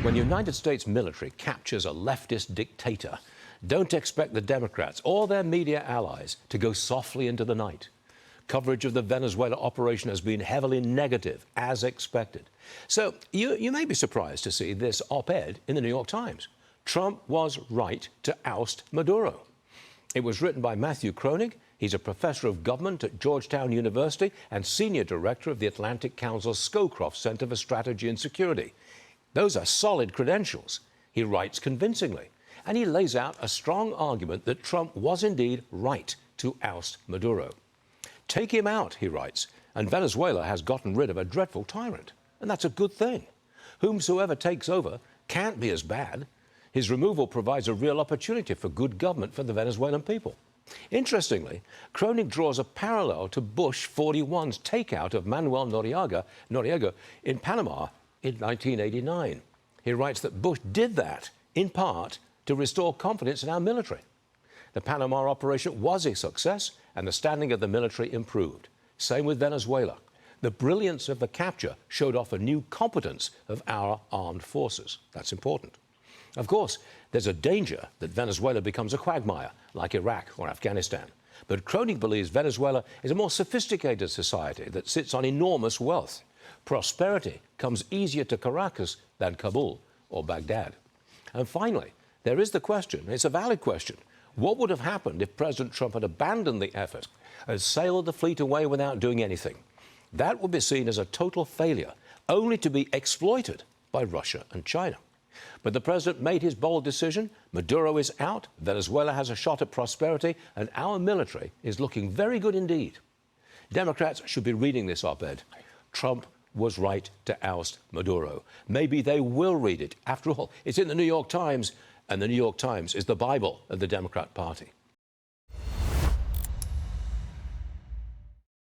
When the United States military captures a leftist dictator, don't expect the Democrats or their media allies to go softly into the night. Coverage of the Venezuela operation has been heavily negative, as expected. So you may be surprised to see this op-ed in the New York Times. Trump was right to oust Maduro. It was written by Matthew Kroenig. He's a professor of government at Georgetown University and senior director of the Atlantic Council's Scowcroft Center for Strategy and Security. Those are solid credentials. He writes convincingly, and he lays out a strong argument that Trump was indeed right to oust Maduro. Take him out, he writes, and Venezuela has gotten rid of a dreadful tyrant. And that's a good thing. Whomsoever takes over can't be as bad. His removal provides a real opportunity for good government for the Venezuelan people. Interestingly, Kroenig draws a parallel to Bush 41's takeout of Manuel Noriega in Panama in 1989. He writes that Bush did that, in part, to restore confidence in our military. The Panama operation was a success, and the standing of the military improved. Same with Venezuela. The brilliance of the capture showed off a new competence of our armed forces. That's important. Of course, there's a danger that Venezuela becomes a quagmire, like Iraq or Afghanistan. But Kroenig believes Venezuela is a more sophisticated society that sits on enormous wealth. Prosperity comes easier to Caracas than Kabul or Baghdad. And finally, there is the question, it's a valid question, what would have happened if President Trump had abandoned the effort and sailed the fleet away without doing anything? That would be seen as a total failure, only to be exploited by Russia and China. But the president made his bold decision. Maduro is out, Venezuela has a shot at prosperity, and our military is looking very good indeed. Democrats should be reading this op-ed. Trump was right to oust Maduro. Maybe they will read it. After all, it's in the New York Times, and the New York Times is the Bible of the Democrat Party.